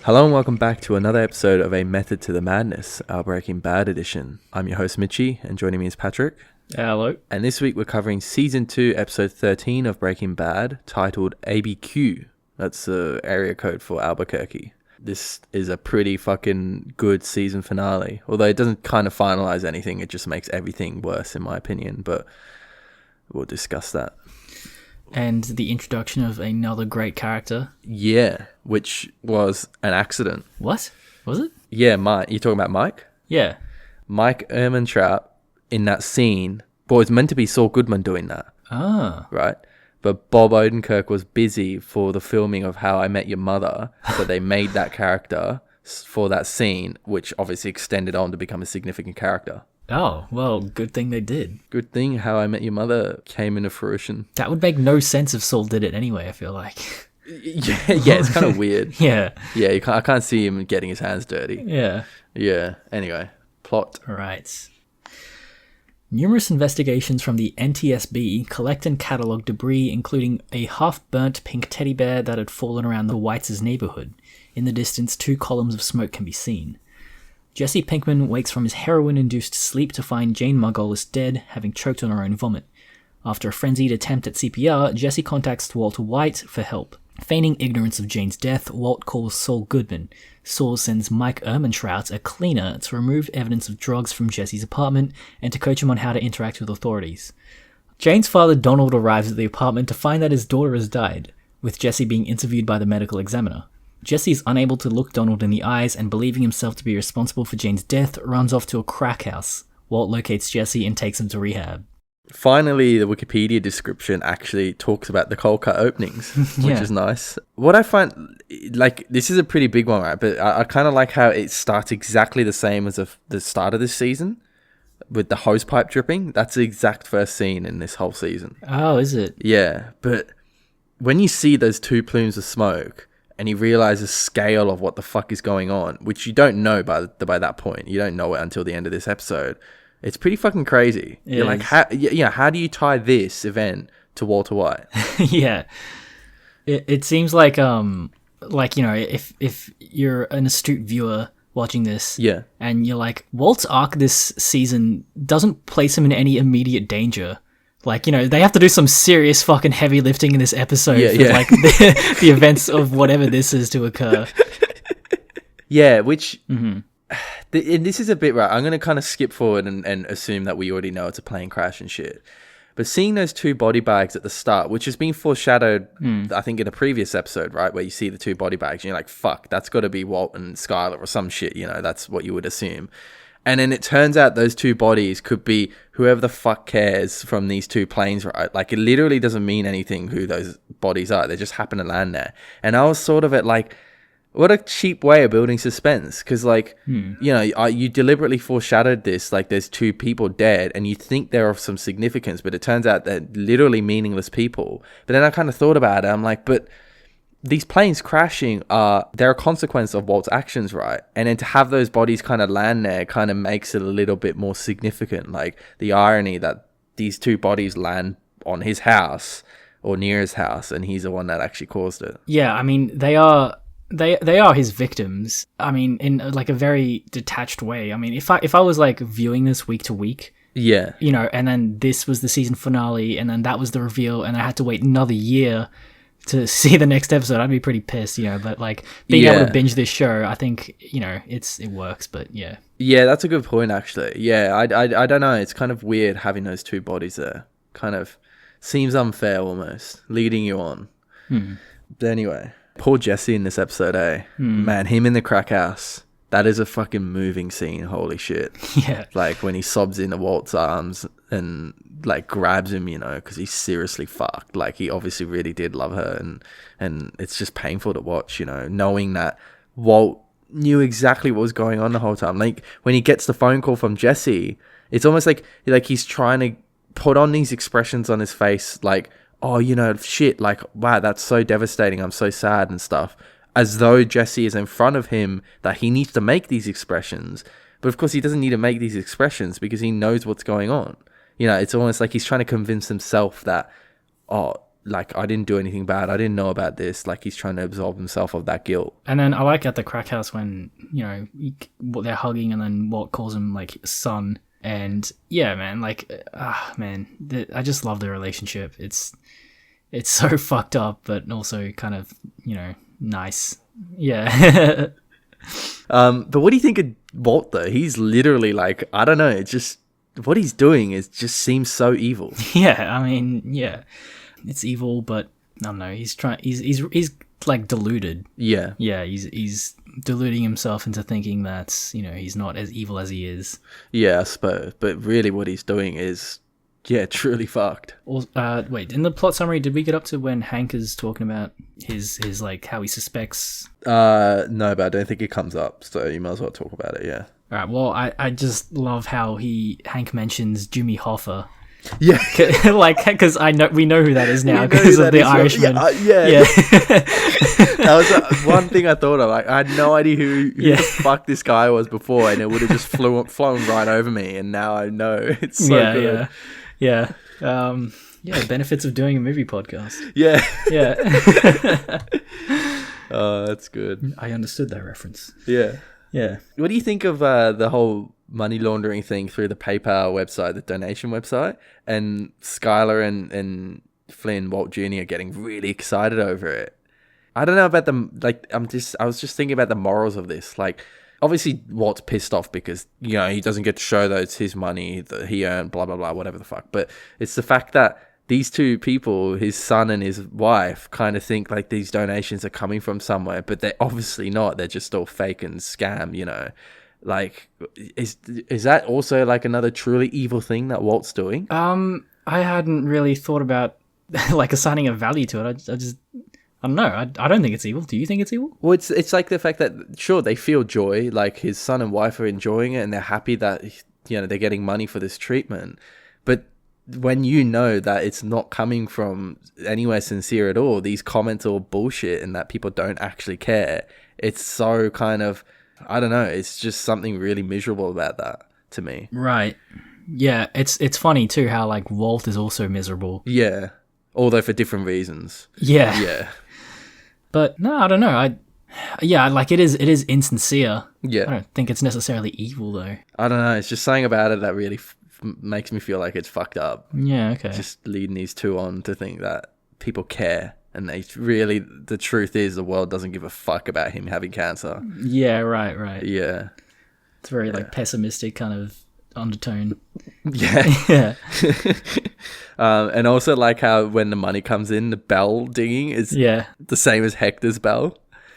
Hello and welcome back to another episode of A Method to the Madness, our Breaking Bad edition. I'm your host Mitchie, and joining me is Patrick. Hello. And this week we're covering Season 2, Episode 13 of Breaking Bad, titled ABQ. That's the area code for Albuquerque. This is a pretty fucking good season finale, although it doesn't kind of finalize anything, it just makes everything worse in my opinion, but we'll discuss that. And the introduction of another great character. Yeah, which was an accident. What? Was it? Yeah, Mike. You talking about Mike? Yeah. Mike Ehrmantraut in that scene, well, it's meant to be Saul Goodman doing that. Ah. Right? But Bob Odenkirk was busy for the filming of How I Met Your Mother, so they made that character for that scene, which obviously extended on to become a significant character. Oh, well, good thing they did. Good thing How I Met Your Mother came into fruition. That would make no sense if Saul did it anyway, I feel like. Yeah, it's kind of weird. Yeah. Yeah, I can't see him getting his hands dirty. Yeah. Yeah, anyway, plot. Right. Numerous investigations from the NTSB collect and catalogue debris, including a half-burnt pink teddy bear that had fallen around the Whites' neighborhood. In the distance, 2 columns of smoke can be seen. Jesse Pinkman wakes from his heroin-induced sleep to find Jane Margolis dead, having choked on her own vomit. After a frenzied attempt at CPR, Jesse contacts Walter White for help. Feigning ignorance of Jane's death, Walt calls Saul Goodman. Saul sends Mike Ehrmantraut, a cleaner, to remove evidence of drugs from Jesse's apartment and to coach him on how to interact with authorities. Jane's father Donald arrives at the apartment to find that his daughter has died, with Jesse being interviewed by the medical examiner. Jesse is unable to look Donald in the eyes and, believing himself to be responsible for Jane's death, runs off to a crack house. Walt locates Jesse and takes him to rehab. Finally, the Wikipedia description actually talks about the cold cut openings, which is nice. What I find, like, this is a pretty big one, right? But I kind of like how it starts exactly the same as the start of this season, with the hose pipe dripping. That's the exact first scene in this whole season. Oh, is it? Yeah, but when you see those 2 plumes of smoke, and you realize the scale of what the fuck is going on, which you don't know by that point. You don't know it until the end of this episode. It's pretty fucking crazy. You're like, how do you tie this event to Walter White? Yeah. It seems like, you know, if you're an astute viewer watching this, yeah, and you're like, Walt's arc this season doesn't place him in any immediate danger. Like, you know, they have to do some serious fucking heavy lifting in this episode for, like, the events of whatever this is to occur. Yeah, which... Mm-hmm. And this is a bit, right, I'm going to kind of skip forward and assume that we already know it's a plane crash and shit. But seeing those 2 body bags at the start, which has been foreshadowed, I think, in a previous episode, right, where you see the 2 body bags, and you're like, fuck, that's got to be Walt and Skylar or some shit, you know, that's what you would assume. And then it turns out those 2 bodies could be whoever the fuck cares from these 2 planes, right? Like, it literally doesn't mean anything who those bodies are. They just happen to land there. And I was sort of at, like, what a cheap way of building suspense. Because, like, you know, you deliberately foreshadowed this, like, there's 2 people dead, and you think they're of some significance, but it turns out they're literally meaningless people. But then I kind of thought about it. I'm like, but... these planes crashing they're a consequence of Walt's actions, right? And then to have those bodies kind of land there kind of makes it a little bit more significant. Like the irony that these 2 bodies land on his house or near his house, and he's the one that actually caused it. Yeah, I mean, they are his victims. I mean, in like a very detached way. I mean, if I was like viewing this week to week, yeah, you know, and then this was the season finale, and then that was the reveal, and I had to wait another year to see the next episode, I'd be pretty pissed, you know, but like being able to binge this show, I think, you know, it works, but yeah. Yeah, that's a good point, actually. Yeah, I don't know. It's kind of weird having those 2 bodies there. Kind of seems unfair almost, leading you on. But anyway, poor Jesse in this episode, eh? Man, him in the crack house. That is a fucking moving scene. Holy shit. Yeah. Like when he sobs into Walt's arms and like grabs him, you know, because he's seriously fucked. Like he obviously really did love her, and it's just painful to watch, you know, knowing that Walt knew exactly what was going on the whole time. Like when he gets the phone call from Jesse, it's almost like he's trying to put on these expressions on his face, like, oh, you know, shit, like, wow, that's so devastating. I'm so sad and stuff. As though Jesse is in front of him, that he needs to make these expressions. But of course he doesn't need to make these expressions because he knows what's going on. You know, it's almost like he's trying to convince himself that, oh, like, I didn't do anything bad. I didn't know about this. Like, he's trying to absolve himself of that guilt. And then I like at the crack house when, you know, they're hugging and then Walt calls him, like, son. And, yeah, man, like, I just love the relationship. It's so fucked up, but also kind of, you know, nice. Yeah. But what do you think of Walt, though? He's literally, like, I don't know, it's just, what he's doing just seems so evil. Yeah, I mean, yeah. It's evil, but I don't know. He's like deluded. Yeah. Yeah, he's deluding himself into thinking that, you know, he's not as evil as he is. Yeah, I suppose. But really what he's doing is, yeah, truly fucked. Wait, in the plot summary, did we get up to when Hank is talking about his like how he suspects? No, but I don't think it comes up, so you might as well talk about it, yeah. All right, well, I just love how Hank mentions Jimmy Hoffa. Yeah, like, because we know who that is now because of the Irishman. Yeah. That was one thing I thought of. Like, I had no idea who the fuck this guy was before, and it would have just flown right over me. And now I know. It's so good. Yeah. Benefits of doing a movie podcast. Yeah. Yeah. Oh, that's good. I understood that reference. Yeah. Yeah. What do you think of the whole money laundering thing through the PayPal website, the donation website, and Skylar and Flynn, Walt Jr. getting really excited over it? I don't know about them. Like, I was just thinking about the morals of this. Like, obviously Walt's pissed off because, you know, he doesn't get to show that it's his money that he earned, blah, blah, blah, whatever the fuck. But it's the fact that these two people, his son and his wife, kind of think like these donations are coming from somewhere, but they're obviously not. They're just all fake and scam, you know. Like, is that also like another truly evil thing that Walt's doing? I hadn't really thought about like assigning a value to it. I don't know. I don't think it's evil. Do you think it's evil? Well, it's like the fact that, sure, they feel joy, like his son and wife are enjoying it and they're happy that, you know, they're getting money for this treatment. But when you know that it's not coming from anywhere sincere at all, these comments are all bullshit and that people don't actually care, it's so kind of, I don't know, it's just something really miserable about that to me. Right. Yeah, it's funny too how like Walt is also miserable. Yeah. Although for different reasons. Yeah. Yeah. But no, I don't know. Like it is insincere. Yeah. I don't think it's necessarily evil though. I don't know, it's just something about it that really makes me feel like it's fucked up. Yeah, okay. Just leading these two on to think that people care. And they really, the truth is the world doesn't give a fuck about him having cancer. Yeah, right. Yeah. It's very like pessimistic kind of undertone. Yeah. Yeah. And also like how when the money comes in, the bell dinging is the same as Hector's bell.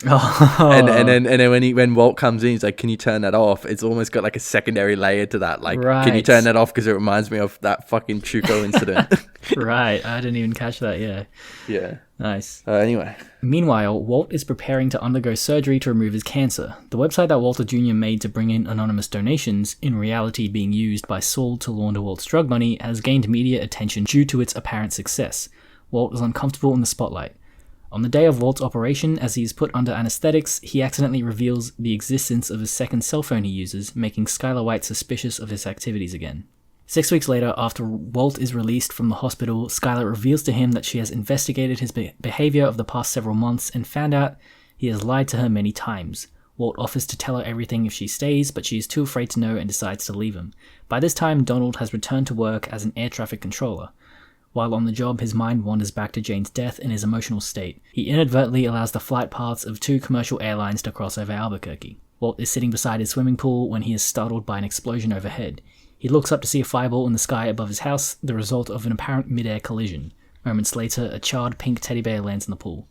Oh. And then when Walt comes in, he's like, "Can you turn that off?" It's almost got like a secondary layer to that. Like, Can you turn that off? Because it reminds me of that fucking Chuko incident. Right. I didn't even catch that. Yeah. Yeah. Nice. Anyway. Meanwhile, Walt is preparing to undergo surgery to remove his cancer. The website that Walter Jr. made to bring in anonymous donations, in reality being used by Saul to launder Walt's drug money, has gained media attention due to its apparent success. Walt is uncomfortable in the spotlight. On the day of Walt's operation, as he is put under anesthetics, he accidentally reveals the existence of a second cell phone he uses, making Skylar White suspicious of his activities again. 6 weeks later, after Walt is released from the hospital, Skylar reveals to him that she has investigated his behavior of the past several months and found out he has lied to her many times. Walt offers to tell her everything if she stays, but she is too afraid to know and decides to leave him. By this time, Donald has returned to work as an air traffic controller. While on the job, his mind wanders back to Jane's death and his emotional state. He inadvertently allows the flight paths of 2 commercial airlines to cross over Albuquerque. Walt is sitting beside his swimming pool when he is startled by an explosion overhead. He looks up to see a fireball in the sky above his house, the result of an apparent mid-air collision. Moments later, a charred pink teddy bear lands in the pool.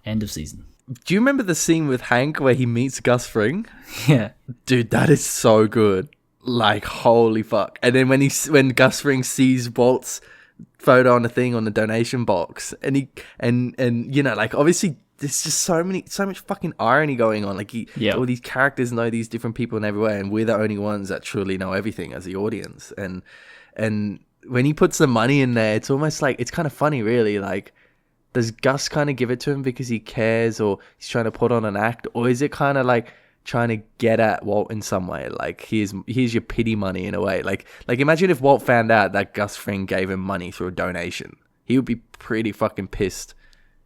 End of season. Do you remember the scene with Hank where he meets Gus Fring? Yeah. Dude, that is so good. Like, holy fuck. And then when Gus Fring sees Walt's photo on the thing on the donation box, and you know, like, obviously there's just so much fucking irony going on. Like, all these characters know these different people in every way, and we're the only ones that truly know everything as the audience. And when he puts the money in there, it's almost like, it's kind of funny, really. Like, does Gus kind of give it to him because he cares, or he's trying to put on an act, or is it kind of like trying to get at Walt in some way? Like, here's your pity money in a way. Like imagine if Walt found out that Gus Fring gave him money through a donation. He would be pretty fucking pissed,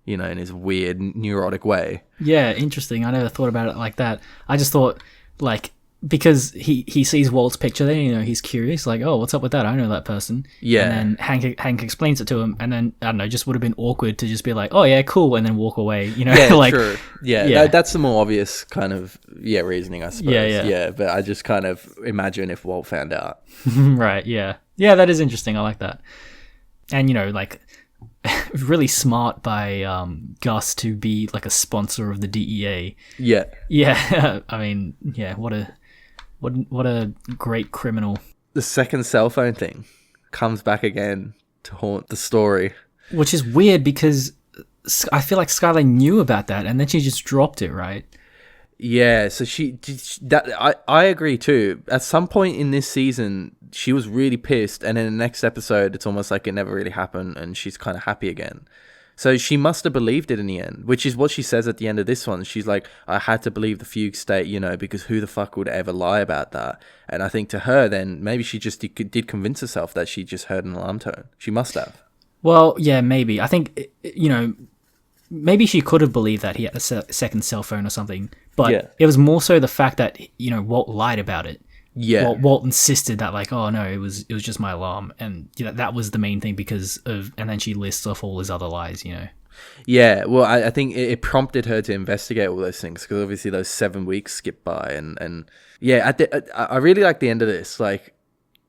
you know, in his weird neurotic way. Yeah, interesting. I never thought about it like that. I just thought, like, because he sees Walt's picture there, you know, he's curious, like, oh, what's up with that? I know that person. Yeah. And then Hank explains it to him, and then, I don't know, just would have been awkward to just be like, oh, yeah, cool, and then walk away, you know? Yeah, like, true. Yeah. That's the more obvious kind of, reasoning, I suppose. Yeah, but I just kind of imagine if Walt found out. Right, yeah. Yeah, that is interesting. I like that. And, you know, like, really smart by Gus to be, like, a sponsor of the DEA. Yeah. Yeah, I mean, yeah, what a great criminal. The second cell phone thing comes back again to haunt the story. Which is weird because I feel like Skylar knew about that and then she just dropped it, right? Yeah, so I agree too. At some point in this season, she was really pissed, and in the next episode, it's almost like it never really happened, and she's kind of happy again. So she must have believed it in the end, which is what she says at the end of this one. She's like, I had to believe the fugue state, you know, because who the fuck would ever lie about that? And I think to her, then, maybe she just did convince herself that she just heard an alarm tone. She must have. Well, yeah, maybe. I think, you know, maybe she could have believed that he had a second cell phone or something, but it was more so the fact that, you know, Walt lied about it. Yeah. Walt insisted that, like, oh no, it was just my alarm, and you know that was the main thing because of, and then she lists off all his other lies, you know. Yeah, well, I think it prompted her to investigate all those things because obviously those 7 weeks skipped by, and yeah, I really like the end of this, like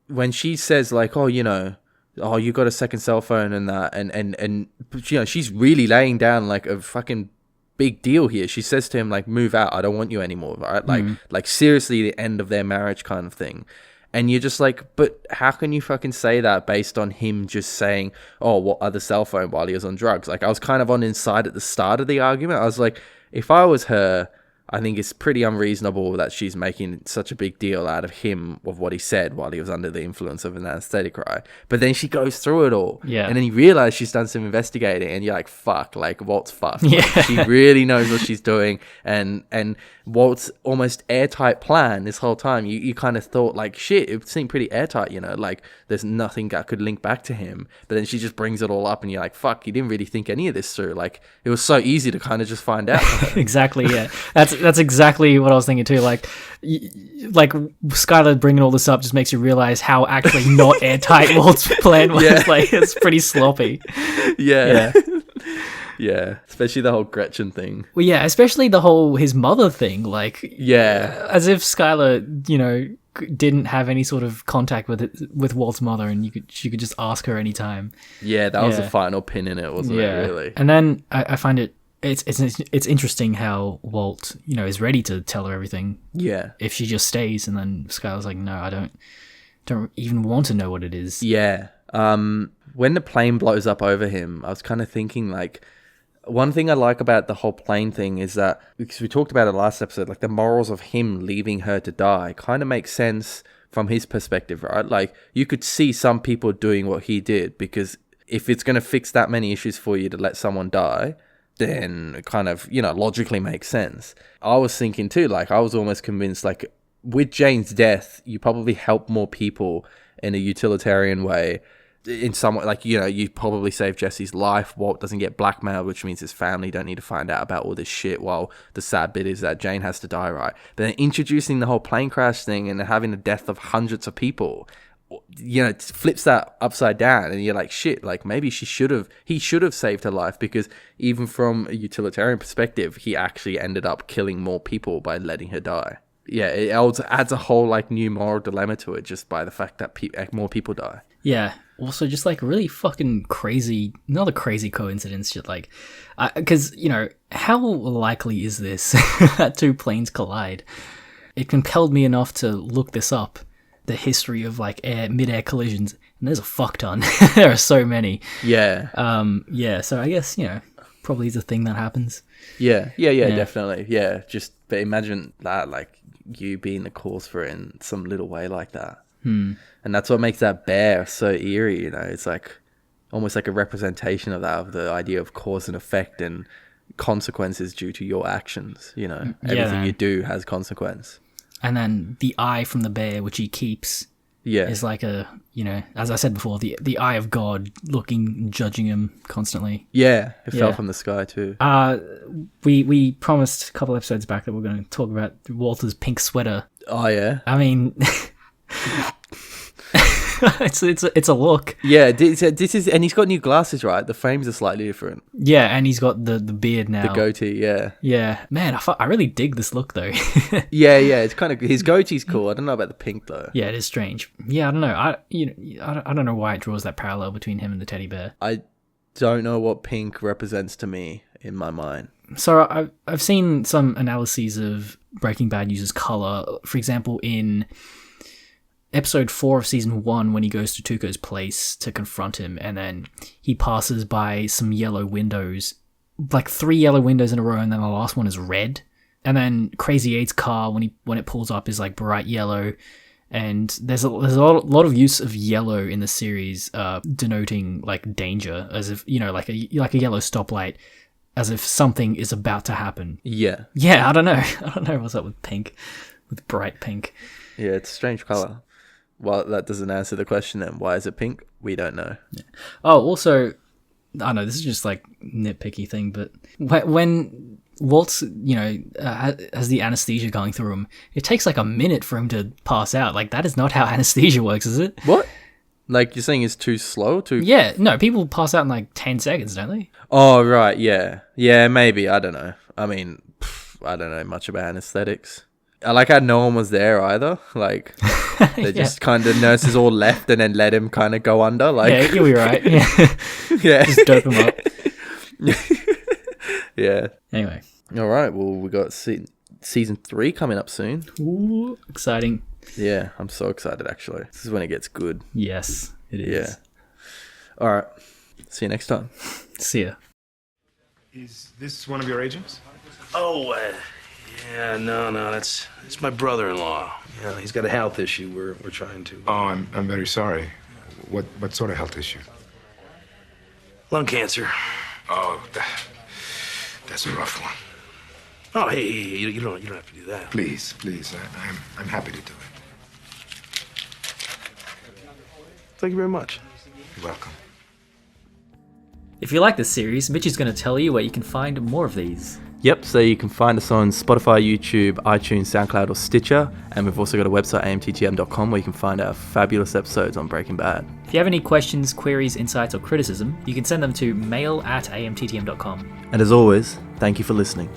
when she says like, oh, you know, oh, you got a second cell phone and that, and you know, she's really laying down like a fucking big deal here. She says to him like, move out, I don't want you anymore, right? Like seriously, the end of their marriage kind of thing. And you're just like, but how can you fucking say that based on him just saying, oh, what other cell phone while he was on drugs? Like, I was kind of on inside at the start of the argument. I was like, if I was her, I think it's pretty unreasonable that she's making such a big deal out of him, of what he said while he was under the influence of an anesthetic, right? But then she goes through it all. Yeah. And then you realize she's done some investigating, and you're like, fuck, like, Walt's fucked. Yeah. Like, she really knows what she's doing. And Walt's almost airtight plan this whole time, you kind of thought, like, shit, it seemed pretty airtight, you know? Like, there's nothing that could link back to him. But then she just brings it all up, and you're like, fuck, you didn't really think any of this through. Like, it was so easy to kind of just find out. Exactly, yeah. That's exactly what I was thinking too. Like Skylar bringing all this up just makes you realize how actually not airtight Walt's plan was. Yeah. Like, it's pretty sloppy. Yeah. Yeah, especially the whole Gretchen thing. Well, yeah, especially the whole his mother thing. Like, yeah, as if Skylar, you know, didn't have any sort of contact with Walt's mother, and she could just ask her anytime. Yeah, that was the final pin in it, wasn't it? Really. And then I find it's interesting how Walt, you know, is ready to tell her everything. Yeah. If she just stays, and then Skylar's like, no, I don't even want to know what it is. Yeah. When the plane blows up over him, I was kind of thinking, like, one thing I like about the whole plane thing is that, because we talked about it last episode, like the morals of him leaving her to die kind of makes sense from his perspective, right? Like, you could see some people doing what he did, because if it's going to fix that many issues for you to let someone die, then it kind of, you know, logically makes sense. I was thinking too, like, I was almost convinced, like, with Jane's death, you probably help more people in a utilitarian way. In some way, like, you know, you probably save Jesse's life. Walt doesn't get blackmailed, which means his family don't need to find out about all this shit, while the sad bit is that Jane has to die, right? But then introducing the whole plane crash thing and having the death of hundreds of people, you know, it flips that upside down, and you're like, shit, like, maybe he should have saved her life, because even from a utilitarian perspective, he actually ended up killing more people by letting her die. Yeah, it also adds a whole, like, new moral dilemma to it, just by the fact that more people die. Yeah. Also, just, like, really fucking crazy, another crazy coincidence, shit, like, because, you know, how likely is this that two planes collide? It compelled me enough to look this up, the history of, like, mid-air collisions, and there's a fuck ton. There are so many. Yeah. Yeah, so I guess, you know, probably is a thing that happens. Yeah, definitely. Yeah, but imagine that, like, you being the cause for it in some little way like that. And that's what makes that bear so eerie, you know. It's like almost like a representation of that, of the idea of cause and effect and consequences due to your actions, you know. Everything you do has consequence. And then the eye from the bear, which he keeps. Yeah. is like a, as I said before, the eye of God looking and judging him constantly. Yeah, it fell Yeah. from the sky too. We promised a couple episodes back that we're going to talk about Walter's pink sweater. Oh yeah. I mean, it's a look. Yeah, this is, and he's got new glasses, right? The frames are slightly different. Yeah, and he's got the beard now. The goatee, yeah. Yeah, man, I really dig this look though. Yeah, it's kind of, his goatee's cool. I don't know about the pink though. Yeah, it is strange. Yeah, I don't know. I don't know why it draws that parallel between him and the teddy bear. I don't know what pink represents to me in my mind. So I've seen some analyses of Breaking Bad uses color. For example, in episode 4 of season 1, when he goes to Tuco's place to confront him, and then he passes by some yellow windows, like 3 yellow windows in a row, and then the last one is red. And then Crazy 8's car, when it pulls up, is like bright yellow. And there's a lot of use of yellow in the series, denoting like danger, as if like a yellow stoplight, as if something is about to happen. Yeah. Yeah, I don't know. I don't know what's up with pink, with bright pink. Yeah, it's a strange color. Well, that doesn't answer the question then. Why is it pink? We don't know. Yeah. Oh, also, I know this is just like nitpicky thing, but when Walt's, has the anesthesia going through him, it takes like a minute for him to pass out. Like, that is not how anesthesia works, is it? What? Like, you're saying it's too slow? Yeah, no, people pass out in like 10 seconds, don't they? Oh, right, yeah. Yeah, maybe. I don't know. I mean, I don't know much about anesthetics. I like how no one was there either. Like, they just kind of, nurses all left and then let him kind of go under. Like, yeah, you'll be right. Yeah. Yeah. Just dope him up. Yeah. Anyway. All right. Well, we got season 3 coming up soon. Ooh, exciting. Yeah, I'm so excited, actually. This is when it gets good. Yes, it is. Yeah. All right. See you next time. See ya. Is this one of your agents? Oh, yeah, no, it's my brother-in-law. Yeah, he's got a health issue. We're trying to. Oh, I'm very sorry. What sort of health issue? Lung cancer. Oh, that's a rough one. Oh, hey, you don't have to do that. Please, I'm happy to do it. Thank you very much. You're welcome. If you like this series, Mitch is going to tell you where you can find more of these. Yep, so you can find us on Spotify, YouTube, iTunes, SoundCloud, or Stitcher. And we've also got a website, amttm.com, where you can find our fabulous episodes on Breaking Bad. If you have any questions, queries, insights, or criticism, you can send them to mail@amttm.com. And as always, thank you for listening.